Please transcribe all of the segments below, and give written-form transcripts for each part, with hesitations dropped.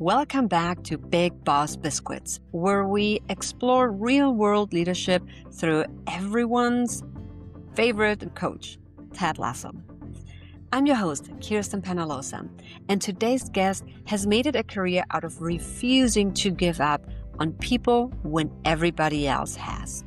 Welcome back to Big Boss Biscuits, where we explore real-world leadership through everyone's favorite coach, Ted Lasso. I'm your host, Kirsten Penalosa, and today's guest has made it a career out of refusing to give up on people when everybody else has.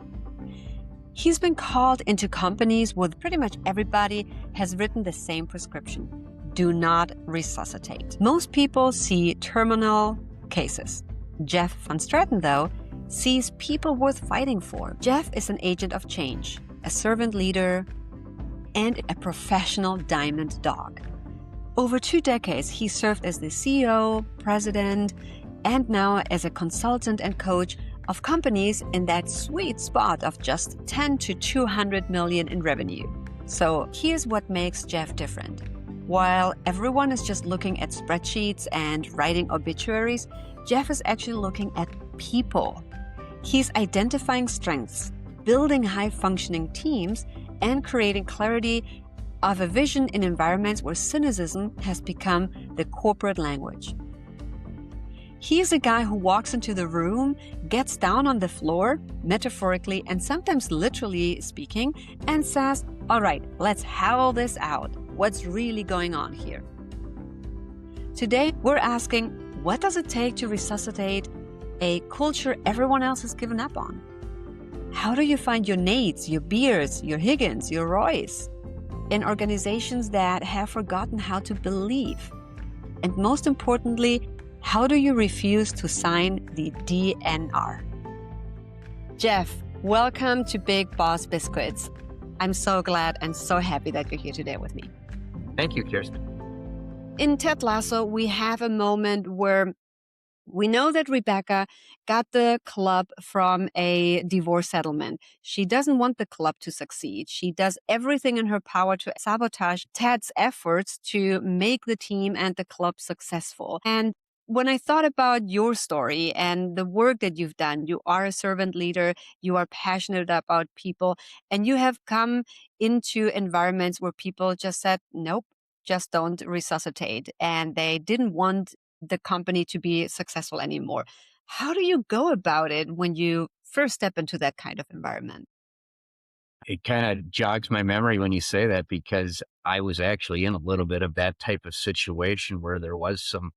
He's been called into companies where pretty much everybody has written the same prescription: do not resuscitate. Most people see terminal cases. Jeff von Straten, though, sees people worth fighting for. Jeff is an agent of change, a servant leader, and a professional diamond dog. Over 2 decades, he served as the CEO, president, and now as a consultant and coach of companies in that sweet spot of just 10 to 200 million in revenue. So here's what makes Jeff different. While everyone is just looking at spreadsheets and writing obituaries, Jeff is actually looking at people. He's identifying strengths, building high-functioning teams, and creating clarity of a vision in environments where cynicism has become the corporate language. He's a guy who walks into the room, gets down on the floor, metaphorically and sometimes literally speaking, and says, "All right, let's howl this out. What's really going on here?" Today, we're asking, what does it take to resuscitate a culture everyone else has given up on? How do you find your Nates, your Beers, your Higgins, your Roys in organizations that have forgotten how to believe? And most importantly, how do you refuse to sign the DNR? Jeff, welcome to Big Boss Biscuits. I'm so glad and so happy that you're here today with me. Thank you, Kirsten. In Ted Lasso, we have a moment where we know that Rebecca got the club from a divorce settlement. She doesn't want the club to succeed. She does everything in her power to sabotage Ted's efforts to make the team and the club successful. And when I thought about your story and the work that you've done, you are a servant leader, you are passionate about people, and you have come into environments where people just said, nope, just don't resuscitate. And they didn't want the company to be successful anymore. How do you go about it when you first step into that kind of environment? It kind of jogs my memory when you say that, because I was actually in a little bit of that type of situation where there was some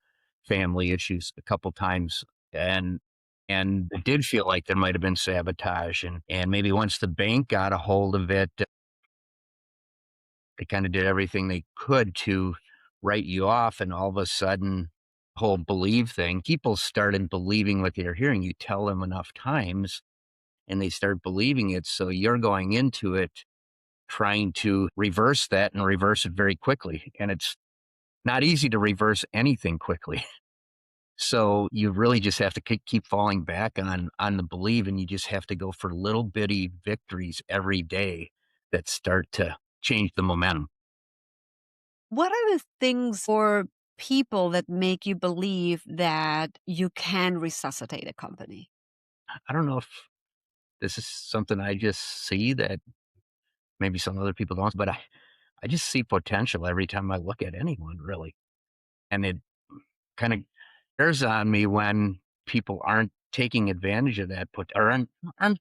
family issues a couple times, and it did feel like there might have been sabotage, and maybe once the bank got a hold of it, they kind of did everything they could to write you off, and all of a sudden, whole believe thing, people started believing what they're hearing. You tell them enough times and they start believing it, so you're going into it trying to reverse that and reverse it very quickly, and it's not easy to reverse anything quickly. So you really just have to keep falling back on the belief, and you just have to go for little bitty victories every day that start to change the momentum. What are the things for people that make you believe that you can resuscitate a company? I don't know if this is something I just see that maybe some other people don't, but I just see potential every time I look at anyone, really. And it kind of bears on me when people aren't taking advantage of that or aren't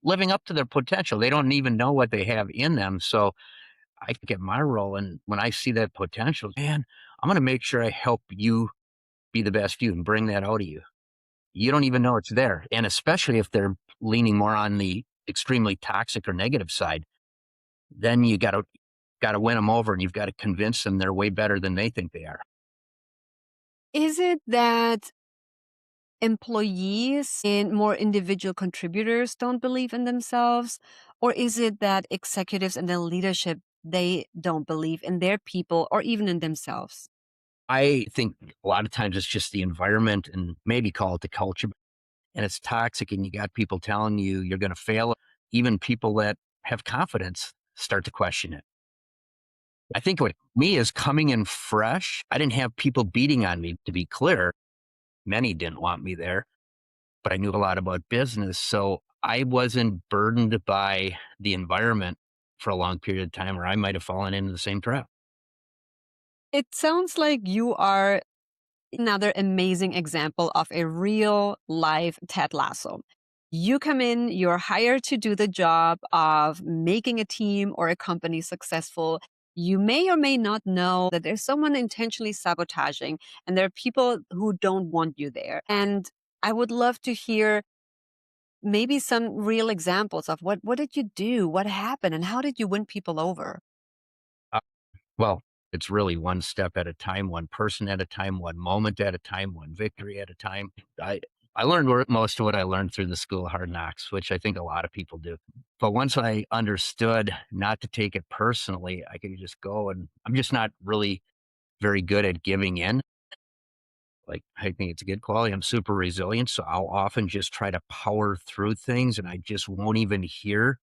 living up to their potential. They don't even know what they have in them. So I get my role, and when I see that potential, man, I'm going to make sure I help you be the best you and bring that out of you. You don't even know it's there. And especially if they're leaning more on the extremely toxic or negative side, then you got to win them over, and you've got to convince them they're way better than they think they are. Is it that employees and more individual contributors don't believe in themselves? Or is it that executives and the leadership, they don't believe in their people or even in themselves? I think a lot of times it's just the environment, and maybe call it the culture, and it's toxic, and you got people telling you you're going to fail. Even people that have confidence start to question it. I think what me is coming in fresh. I didn't have people beating on me, to be clear. Many didn't want me there, but I knew a lot about business. So I wasn't burdened by the environment for a long period of time, or I might have fallen into the same trap. It sounds like you are Another amazing example of a real life Ted Lasso. You come in, you're hired to do the job of making a team or a company successful. You may or may not know that there's someone intentionally sabotaging, and there are people who don't want you there. And I would love to hear maybe some real examples of what did you do? What happened? And how did you win people over? Uh, well, it's really one step at a time, one person at a time, one moment at a time, one victory at a time. I I learned most of what I learned through the school of hard knocks, which I think a lot of people do. But once I understood not to take it personally, I could just go, and I'm just not really very good at giving in. Like, I think it's a good quality. I'm super resilient, so I'll often just try to power through things, and I just won't even hear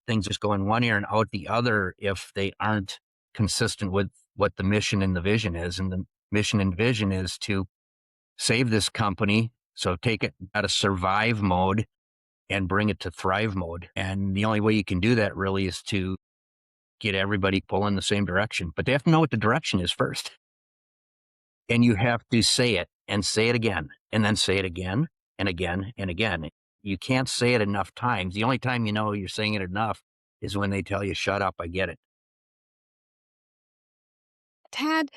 things just go in one ear and out the other if they aren't consistent with what the mission and the vision is. And the mission and vision is to save this company. So take it out of survive mode and bring it to thrive mode. And the only way you can do that really is to get everybody pulling the same direction. But they have to know what the direction is first. And you have to say it and say it again and then say it again and again and again. You can't say it enough times. The only time you know you're saying it enough is when they tell you, shut up, I get it. Ted,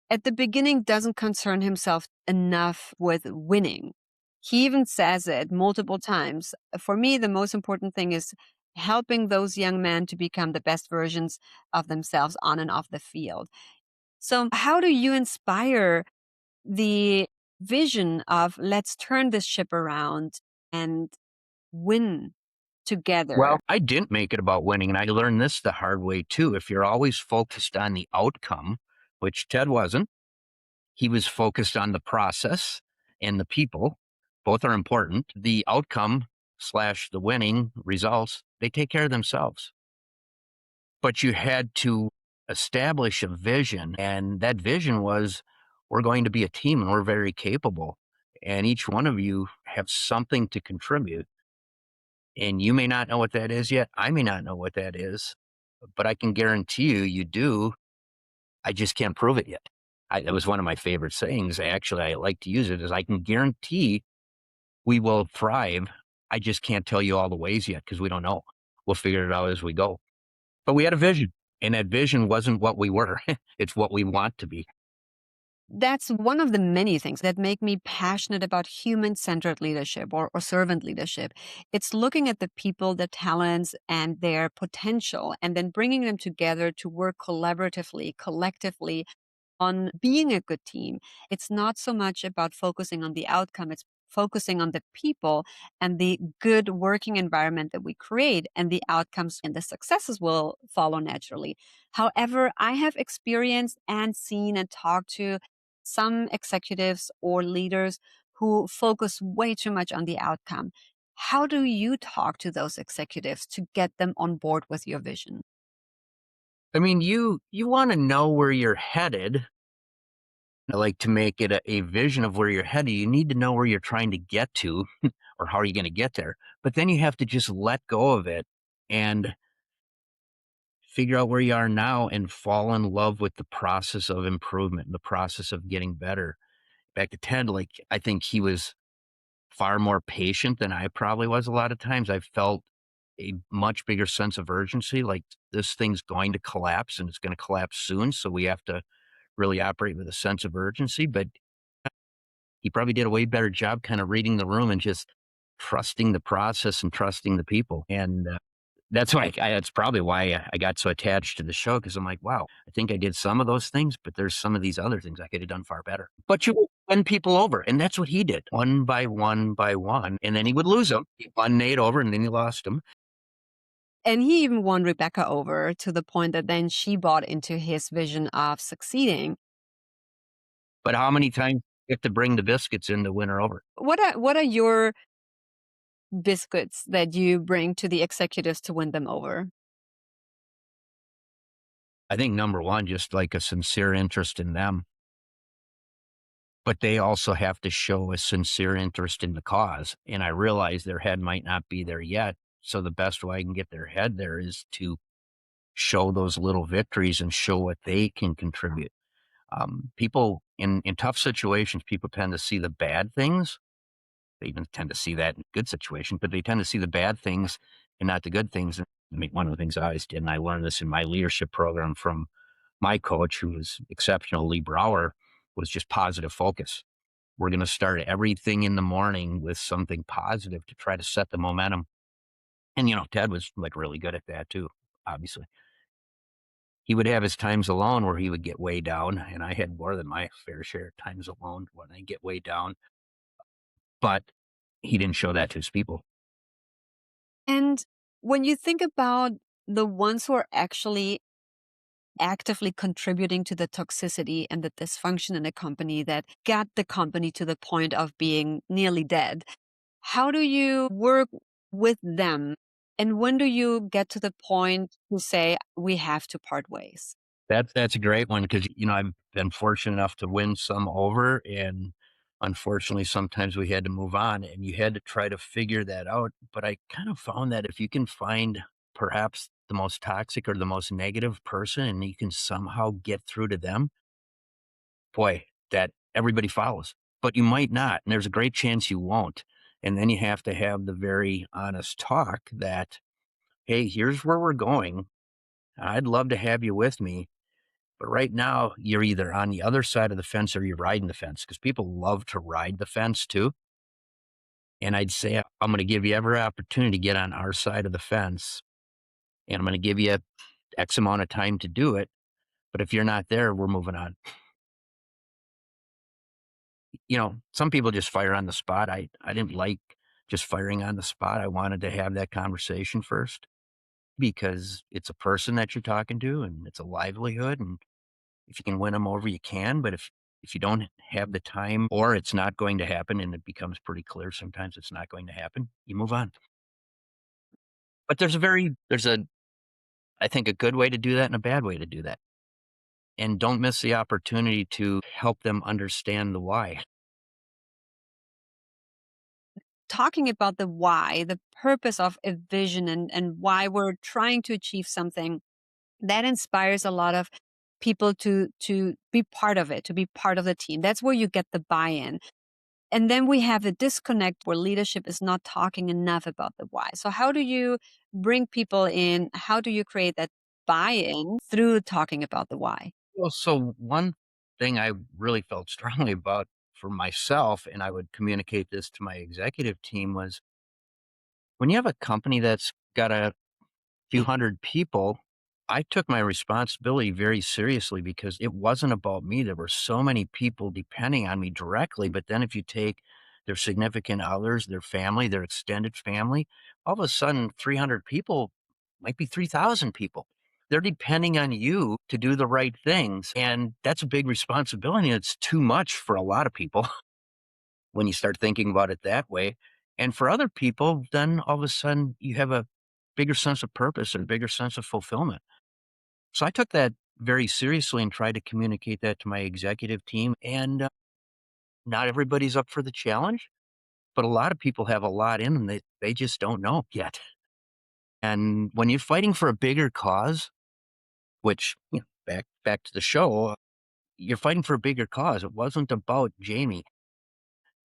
at the beginning, doesn't concern himself enough with winning. He even says it multiple times. For me, the most important thing is helping those young men to become the best versions of themselves on and off the field. So, how do you inspire the vision of let's turn this ship around and win Well, together? I didn't make it about winning, and I learned this the hard way too. If you're always focused on the outcome, which Ted wasn't, he was focused on the process and the people. Both are important. The outcome slash the winning results, they take care of themselves. But you had to establish a vision, and that vision was we're going to be a team and we're very capable. And each one of you have something to contribute. And you may not know what that is yet. I may not know what that is, but I can guarantee you, you do. I just can't prove it yet. That was one of my favorite sayings. Actually, I like to use it is I can guarantee we will thrive. I just can't tell you all the ways yet because we don't know. We'll figure it out as we go. But we had a vision, and that vision wasn't what we were. It's what we want to be. That's one of the many things that make me passionate about human centered leadership or servant leadership. It's looking at the people, the talents, and their potential, and then bringing them together to work collaboratively, collectively on being a good team. It's not so much about focusing on the outcome, it's focusing on the people and the good working environment that we create, and the outcomes and the successes will follow naturally. However, I have experienced and seen and talked to some executives or leaders who focus way too much on the outcome. How do you talk to those executives to get them on board with your vision? I mean, you want to know where you're headed. I like to make it a vision of where you're headed. You need to know where you're trying to get to, or how are you going to get there. But then you have to just let go of it and figure out where you are now and fall in love with the process of improvement, the process of getting better. Back to Ted, like I think he was far more patient than I probably was a lot of times. I felt a much bigger sense of urgency, like this thing's going to collapse and it's going to collapse soon. So we have to really operate with a sense of urgency. But he probably did a way better job kind of reading the room and just trusting the process and trusting the people. And that's why that's probably why I got so attached to the show because I'm like, wow, I think I did some of those things, but there's some of these other things I could have done far better. But you win people over, and that's what he did, one by one, and then he would lose them. He won Nate over, and then he lost him. And he even won Rebecca over to the point that then she bought into his vision of succeeding. But how many times you have to bring the biscuits in to win her over? What are your biscuits that you bring to the executives to win them over? I think number one, just like a sincere interest in them, but they also have to show a sincere interest in the cause. And I realize their head might not be there yet. So the best way I can get their head there is to show those little victories and show what they can contribute. People in tough situations, people tend to see the bad things. They even tend to see that in good situations, but they tend to see the bad things and not the good things. And I mean, one of the things I always did, and I learned this in my leadership program from my coach, who was exceptional, Lee Brower, was just positive focus. We're going to start everything in the morning with something positive to try to set the momentum. And, Ted was like really good at that too, obviously. He would have his times alone where he would get way down, and I had more than my fair share of times alone when I get way down, but he didn't show that to his people. And when you think about the ones who are actually actively contributing to the toxicity and the dysfunction in a company that got the company to the point of being nearly dead, how do you work with them? And when do you get to the point to say, we have to part ways? That's a great one because, I've been fortunate enough to win some over, and unfortunately, sometimes we had to move on, and you had to try to figure that out. But I kind of found that if you can find perhaps the most toxic or the most negative person and you can somehow get through to them, boy, that everybody follows. But you might not, and there's a great chance you won't. And then you have to have the very honest talk that, hey, here's where we're going. I'd love to have you with me. But right now, you're either on the other side of the fence or you're riding the fence because people love to ride the fence too. And I'd say, I'm going to give you every opportunity to get on our side of the fence. And I'm going to give you X amount of time to do it. But if you're not there, we're moving on. Some people just fire on the spot. I didn't like just firing on the spot. I wanted to have that conversation first because it's a person that you're talking to and it's a livelihood. And if you can win them over, you can. But if you don't have the time or it's not going to happen and it becomes pretty clear sometimes it's not going to happen, you move on. But I think, a good way to do that and a bad way to do that. And don't miss the opportunity to help them understand the why. Talking about the why, the purpose of a vision and why we're trying to achieve something, that inspires a lot of people to be part of it, to be part of the team. That's where you get the buy-in. And then we have a disconnect where leadership is not talking enough about the why. So how do you bring people in? How do you create that buy-in through talking about the why? Well, so one thing I really felt strongly about for myself, and I would communicate this to my executive team, was when you have a company that's got a few hundred people, I took my responsibility very seriously because it wasn't about me. There were so many people depending on me directly. But then if you take their significant others, their family, their extended family, all of a sudden 300 people might be 3,000 people. They're depending on you to do the right things. And that's a big responsibility. It's too much for a lot of people when you start thinking about it that way. And for other people, then all of a sudden you have a bigger sense of purpose and a bigger sense of fulfillment. So I took that very seriously and tried to communicate that to my executive team. And not everybody's up for the challenge, but a lot of people have a lot in them that they just don't know yet. And when you're fighting for a bigger cause, which back to the show, you're fighting for a bigger cause. It wasn't about Jamie,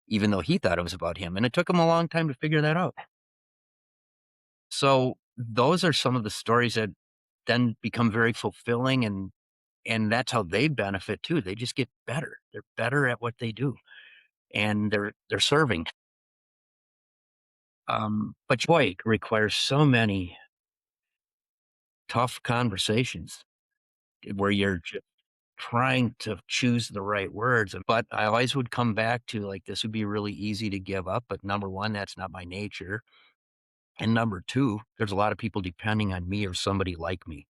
even though he thought it was about him, and it took him a long time to figure that out. So those are some of the stories that then become very fulfilling, and that's how they benefit too. They just get better. They're better at what they do, and they're serving. But boy, it requires so many tough conversations where you're just trying to choose the right words. But I always would come back to like this would be really easy to give up. But number one, that's not my nature. And number two, there's a lot of people depending on me or somebody like me.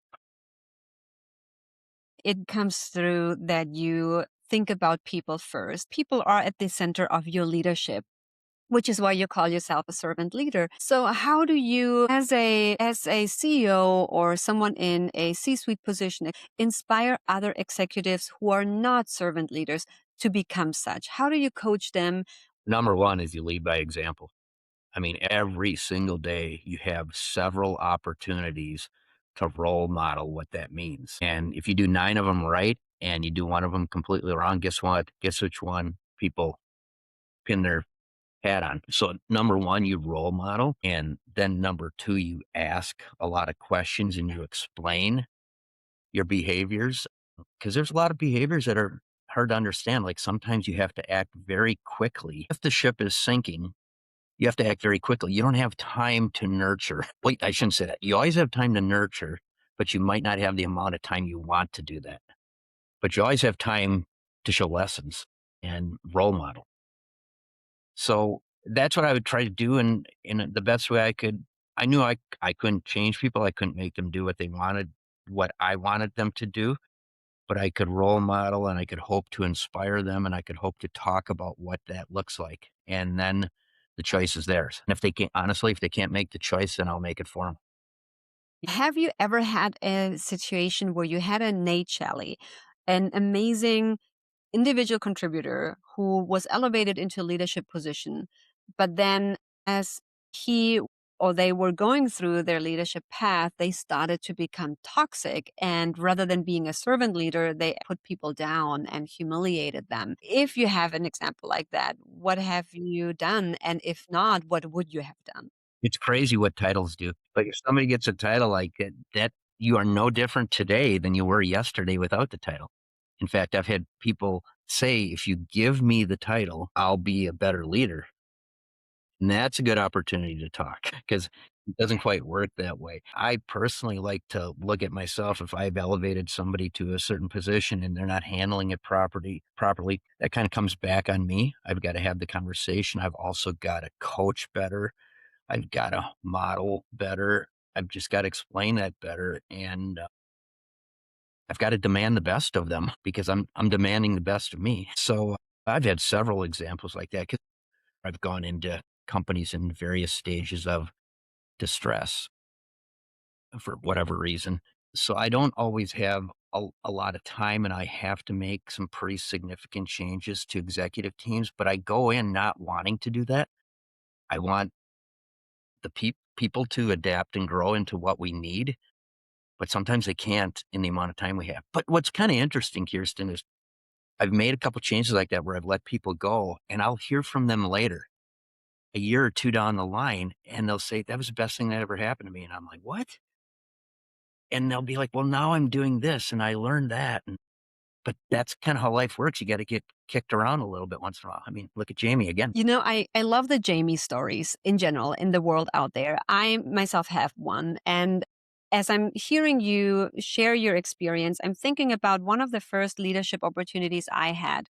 It comes through that you think about people first. People are at the center of your leadership, which is why you call yourself a servant leader. So how do you, as a CEO or someone in a C-suite position, inspire other executives who are not servant leaders to become such? How do you coach them? Number one is you lead by example. I mean, every single day you have several opportunities to role model what that means. And if you do 9 of them right, and you do one of them completely wrong, guess what? Guess which one people pin their hat on. So number one, you role model. And then number two, you ask a lot of questions and you explain your behaviors. Because there's a lot of behaviors that are hard to understand. Like sometimes you have to act very quickly. If the ship is sinking, you have to act very quickly. You don't have time to nurture. Wait, I shouldn't say that. You always have time to nurture, but you might not have the amount of time you want to do that. But you always have time to show lessons and role model. So that's what I would try to do in the best way I could. I knew I couldn't change people. I couldn't make them do what they wanted, what I wanted them to do, but I could role model and I could hope to inspire them and I could hope to talk about what that looks like. And then the choice is theirs. And if they can't, honestly, if they can't make the choice, then I'll make it for them. Have you ever had a situation where you had a Nate Shelley, an amazing individual contributor who was elevated into a leadership position, but then as he or they were going through their leadership path, they started to become toxic. And rather than being a servant leader, they put people down and humiliated them. If you have an example like that, what have you done? And if not, what would you have done? It's crazy what titles do. But if somebody gets a title like that, you are no different today than you were yesterday without the title. In fact, I've had people say, if you give me the title, I'll be a better leader. And that's a good opportunity to talk because it doesn't quite work that way. I personally like to look at myself if I've elevated somebody to a certain position and they're not handling it properly, that kind of comes back on me. I've got to have the conversation. I've also got to coach better. I've got to model better. I've just got to explain that better, and I've got to demand the best of them because I'm demanding the best of me. So I've had several examples like that. 'Cause I've gone into companies in various stages of distress for whatever reason. So I don't always have a lot of time, and I have to make some pretty significant changes to executive teams. But I go in not wanting to do that. I want the people to adapt and grow into what we need, but sometimes they can't in the amount of time we have. But what's kind of interesting, Kirsten, is I've made a couple changes like that where I've let people go and I'll hear from them later, a year or two down the line, and they'll say, that was the best thing that ever happened to me. And I'm like, what? And they'll be like, well, now I'm doing this and I learned that. But that's kind of how life works. You got to get kicked around a little bit once in a while. I mean, look at Jamie again. I love the Jamie stories in general in the world out there. I myself have one. And as I'm hearing you share your experience, I'm thinking about one of the first leadership opportunities I had.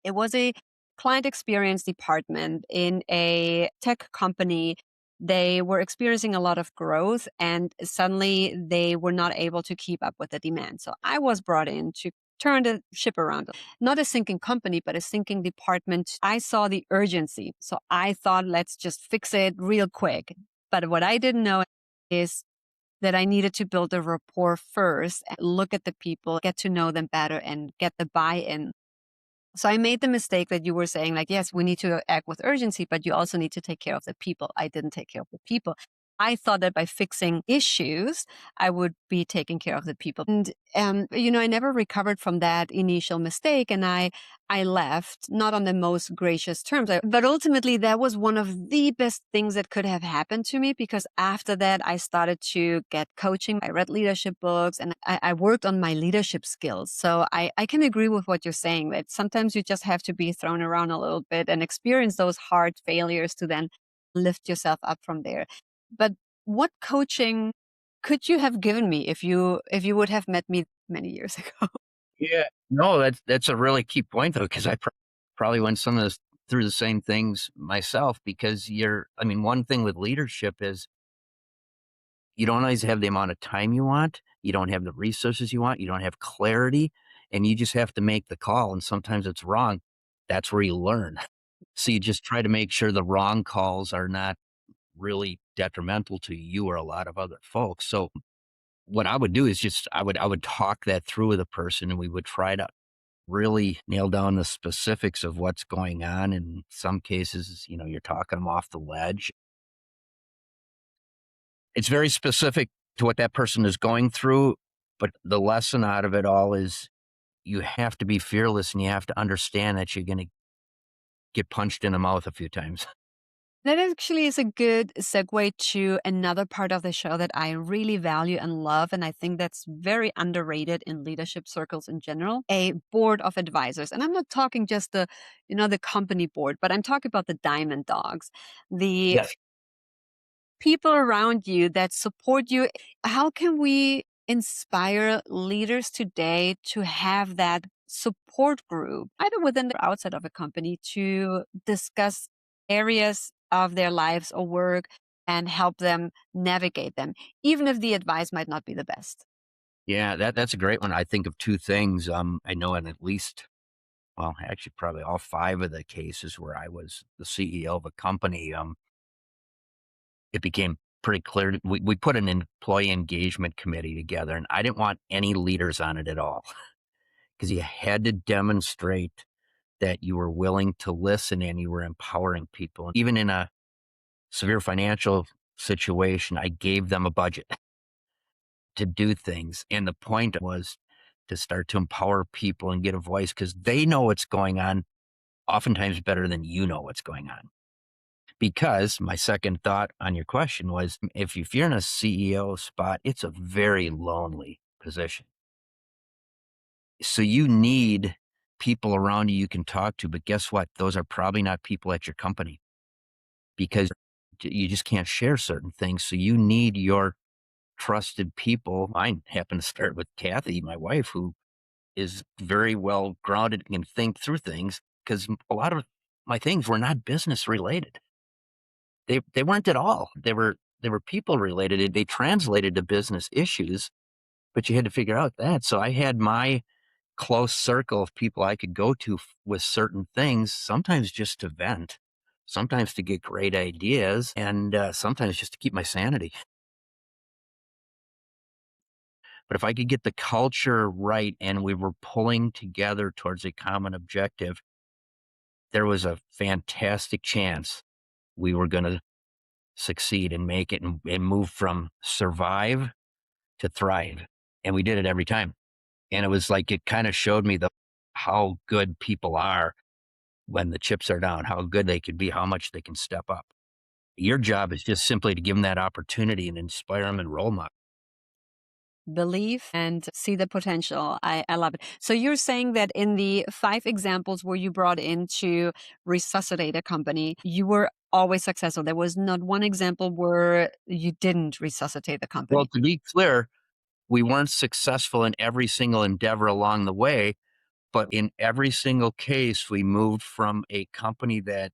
It was a client experience department in a tech company. They were experiencing a lot of growth and suddenly they were not able to keep up with the demand. So I was brought in to turn the ship around. Not a sinking company, but a sinking department. I saw the urgency. So I thought, let's just fix it real quick. But what I didn't know is that I needed to build a rapport first, look at the people, get to know them better, and get the buy in. So I made the mistake that you were saying, like, yes, we need to act with urgency, but you also need to take care of the people. I didn't take care of the people. I thought that by fixing issues, I would be taking care of the people. And, I never recovered from that initial mistake. And I left, not on the most gracious terms. But ultimately, that was one of the best things that could have happened to me because after that, I started to get coaching. I read leadership books and I worked on my leadership skills. So I can agree with what you're saying that sometimes you just have to be thrown around a little bit and experience those hard failures to then lift yourself up from there. But what coaching could you have given me if you would have met me many years ago? Yeah. No, that's a really key point though, because I probably went some of this through the same things myself because I mean, one thing with leadership is you don't always have the amount of time you want. You don't have the resources you want. You don't have clarity and you just have to make the call. And sometimes it's wrong. That's where you learn. So you just try to make sure the wrong calls are not really detrimental to you or a lot of other folks. So what I would do is just I would talk that through with a person and we would try to really nail down the specifics of what's going on. In some cases, you're talking them off the ledge. It's very specific to what that person is going through, but the lesson out of it all is you have to be fearless and you have to understand that you're going to get punched in the mouth a few times. That actually is a good segue to another part of the show that I really value and love. And I think that's very underrated in leadership circles in general, a board of advisors. And I'm not talking just the company board, but I'm talking about the diamond dogs, the Yes. people around you that support you. How can we inspire leaders today to have that support group, either within or outside of a company, to discuss areas of their lives or work and help them navigate them, even if the advice might not be the best? Yeah, that's a great one. I think of two things. I know in at least, well, actually probably all five of the cases where I was the CEO of a company, it became pretty clear. We put an employee engagement committee together, and I didn't want any leaders on it at all because you had to demonstrate that you were willing to listen and you were empowering people. Even in a severe financial situation, I gave them a budget to do things. And the point was to start to empower people and get a voice because they know what's going on oftentimes better than you know what's going on. Because my second thought on your question was if you're in a CEO spot, it's a very lonely position. So you need people around you can talk to, but guess what? Those are probably not people at your company because you just can't share certain things. So you need your trusted people. Mine happened to start with Kathy, my wife, who is very well grounded and can think through things because a lot of my things were not business related. They weren't at all. They were people related. They translated to business issues, but you had to figure out that. So I had my close circle of people I could go to with certain things, sometimes just to vent, sometimes to get great ideas, and sometimes just to keep my sanity. But if I could get the culture right and we were pulling together towards a common objective, there was a fantastic chance we were going to succeed and make it and move from survive to thrive. And we did it every time. And it was like it kind of showed me the how good people are when the chips are down, how good they could be, how much they can step up. Your job is just simply to give them that opportunity and inspire them and role model. Believe and see the potential. I love it. So you're saying that in the 5 examples where you brought in to resuscitate a company, you were always successful. There was not one example where you didn't resuscitate the Well, company. to be clear, we weren't successful in every single endeavor along the way, but in every single case, we moved from a company that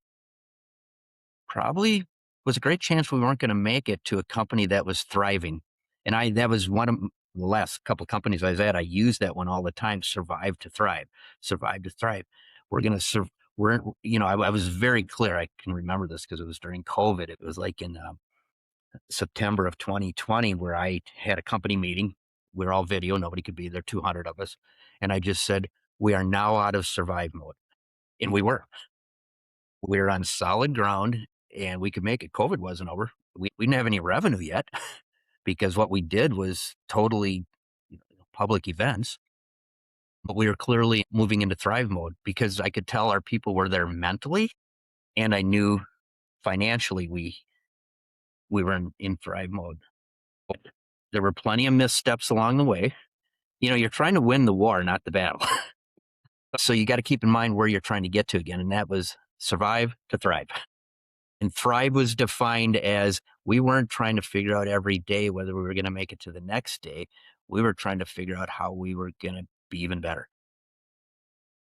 probably was a great chance we weren't going to make it to a company that was thriving. And that was one of the last couple companies I was at. I use that one all the time. Survive to thrive, survive to thrive. We're going to I was very clear. I can remember this because it was during COVID. It was like in September of 2020 where I had a company meeting. We're all video. Nobody could be there, 200 of us. And I just said, we are now out of survive mode. And we were. We were on solid ground and we could make it. COVID wasn't over. We didn't have any revenue yet because what we did was totally public events, but we were clearly moving into thrive mode because I could tell our people were there mentally and I knew financially we were in thrive mode. There were plenty of missteps along the way. You're trying to win the war, not the battle. So you got to keep in mind where you're trying to get to again. And that was survive to thrive. And thrive was defined as we weren't trying to figure out every day whether we were going to make it to the next day. We were trying to figure out how we were going to be even better.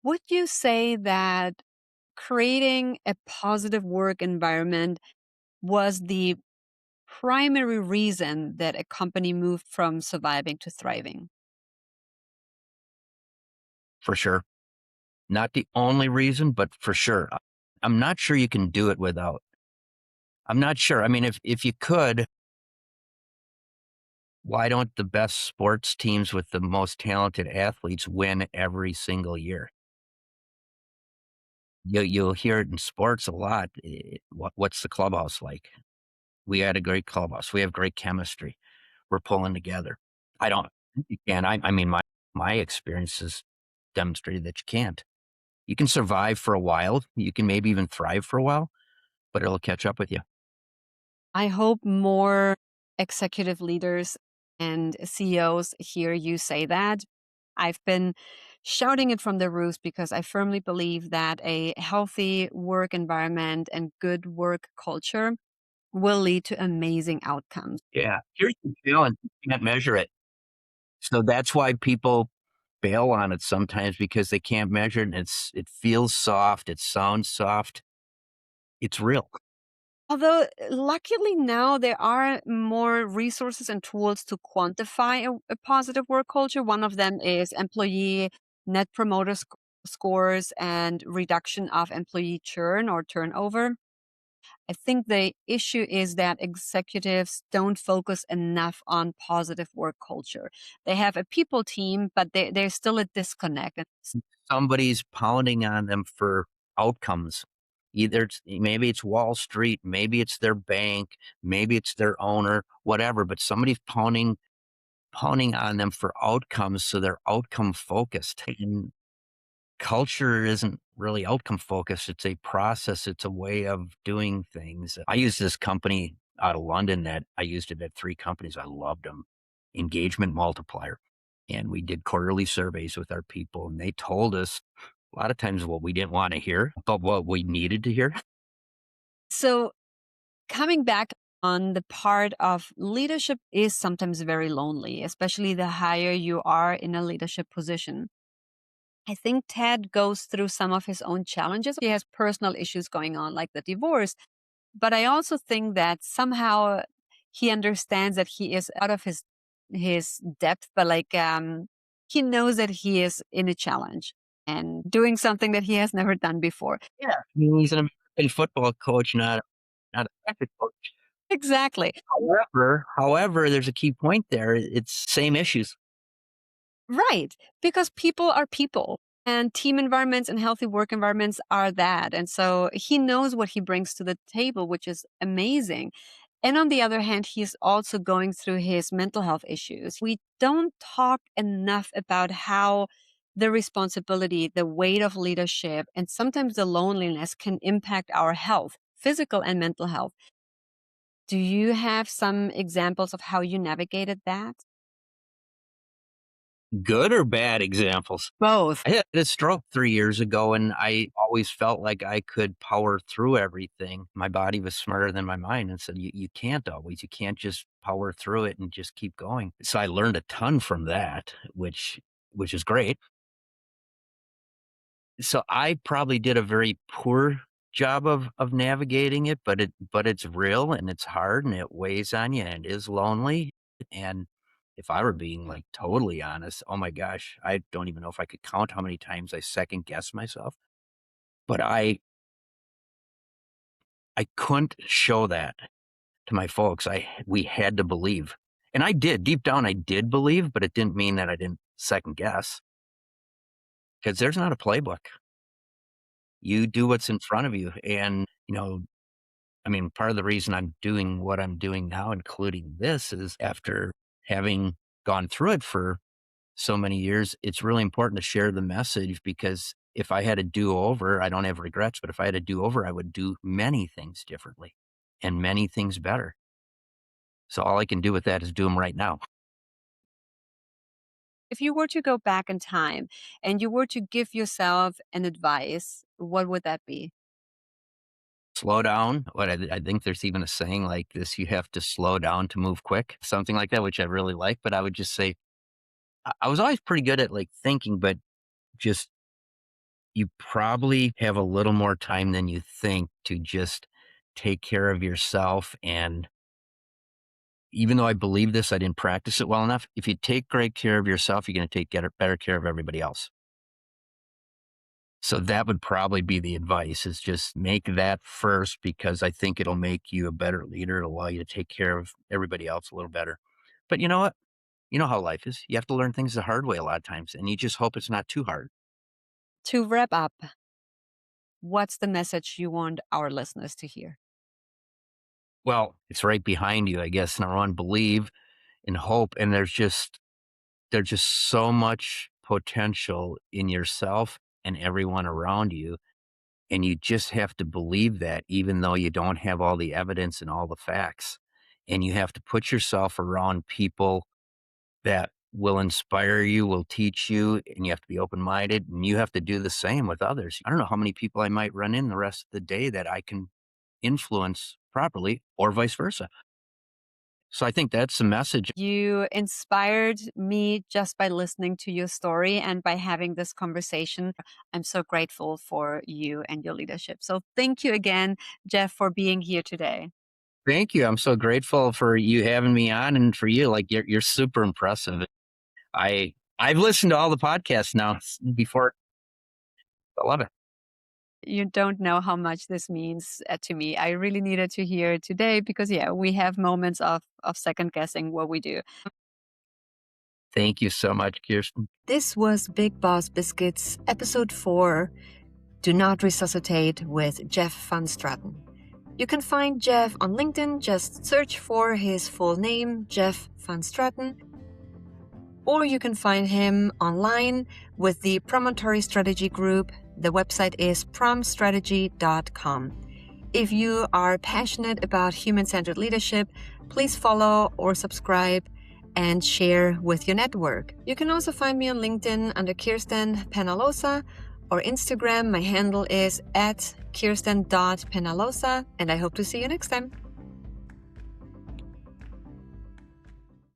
Would you say that creating a positive work environment was the primary reason that a company moved from surviving to thriving? For sure. Not the only reason, but for sure. I'm not sure you can do it without. I'm not sure. I mean, if you could, why don't the best sports teams with the most talented athletes win every single year? You'll hear it in sports a lot. What's the clubhouse like? We had a great clubhouse. We have great chemistry. We're pulling together. I don't think you can. I mean, my experience is demonstrated that you can't. You can survive for a while. You can maybe even thrive for a while, but it'll catch up with you. I hope more executive leaders and CEOs hear you say that. I've been shouting it from the roofs because I firmly believe that a healthy work environment and good work culture will lead to amazing outcomes. Yeah. Here's the challenge. You can't measure it. So that's why people bail on it sometimes because they can't measure it. And it feels soft. It sounds soft. It's real. Although, luckily now there are more resources and tools to quantify a positive work culture. One of them is employee net promoter scores and reduction of employee churn or turnover. I think the issue is that executives don't focus enough on positive work culture. They have a people team, but there's still a disconnect. Somebody's pounding on them for outcomes. Either maybe it's Wall Street, maybe it's their bank, maybe it's their owner, whatever, but somebody's pounding on them for outcomes, so they're outcome focused. And culture isn't really outcome focused. It's a process. It's a way of doing things. I use this company out of London that I used it at 3 companies. I loved them. Engagement multiplier. And we did quarterly surveys with our people, and they told us a lot of times what we didn't want to hear, but what we needed to hear. So, coming back on the part of leadership is sometimes very lonely, especially the higher you are in a leadership position. I think Ted goes through some of his own challenges. He has personal issues going on, like the divorce. But I also think that somehow he understands that he is out of his depth, but he knows that he is in a challenge and doing something that he has never done before. Yeah. I mean, he's an American football coach, not a practice coach. Exactly. However, there's a key point there. It's same issues. Right. Because people are people and team environments and healthy work environments are that. And so he knows what he brings to the table, which is amazing. And on the other hand, he's also going through his mental health issues. We don't talk enough about how the responsibility, the weight of leadership, and sometimes the loneliness can impact our health, physical and mental health. Do you have some examples of how you navigated that? Good or bad examples? Both. I had a stroke 3 years ago, and I always felt like I could power through everything. My body was smarter than my mind and said, you can't always. You can't just power through it and just keep going." So I learned a ton from that, which is great. So I probably did a very poor job of navigating it, but it's real and it's hard and it weighs on you and it is lonely. And if I were being like totally honest, oh my gosh, I don't even know if I could count how many times I second guessed myself. But I couldn't show that to my folks. We had to believe. And I did. Deep down I did believe, but it didn't mean that I didn't second guess. Because there's not a playbook. You do what's in front of you. And, I mean, part of the reason I'm doing what I'm doing now, including this, is after having gone through it for so many years, it's really important to share the message because if I had a do over, I don't have regrets, but if I had a do over, I would do many things differently and many things better. So all I can do with that is do them right now. If you were to go back in time and you were to give yourself an advice, what would that be? Slow down. I think there's even a saying like this: you have to slow down to move quick, something like that, which I really like. But I would just say I was always pretty good at like thinking, but just you probably have a little more time than you think to just take care of yourself. And even though I believe this, I didn't practice it well enough. If you take great care of yourself, you're going to take better care of everybody else. So that would probably be the advice is just make that first because I think it'll make you a better leader. It'll allow you to take care of everybody else a little better. But you know what? You know how life is. You have to learn things the hard way a lot of times, and you just hope it's not too hard. To wrap up, what's the message you want our listeners to hear? Well, it's right behind you, I guess. Number one, believe and hope. And there's just so much potential in yourself and everyone around you. And you just have to believe that, even though you don't have all the evidence and all the facts. And you have to put yourself around people that will inspire you, will teach you, and you have to be open minded. And you have to do the same with others. I don't know how many people I might run in the rest of the day that I can influence properly, or vice versa. So I think that's the message. You inspired me just by listening to your story and by having this conversation. I'm so grateful for you and your leadership. So thank you again, Jeff, for being here today. Thank you. I'm so grateful for you having me on, and for you. Like, you're super impressive. I've listened to all the podcasts now before. I love it. You don't know how much this means to me. I really needed to hear it today because, yeah, we have moments of second guessing what we do. Thank you so much, Kirsten. This was Big Boss Biscuits, episode 4, Do Not Resuscitate with Jeff Van Straten. You can find Jeff on LinkedIn. Just search for his full name, Jeff Van Straten. Or you can find him online with the Promontory Strategy Group. The website is promstrategy.com. If you are passionate about human-centered leadership, please follow or subscribe and share with your network. You can also find me on LinkedIn under Kirsten Penalosa, or Instagram. My handle is @kirsten.penalosa, and I hope to see you next time.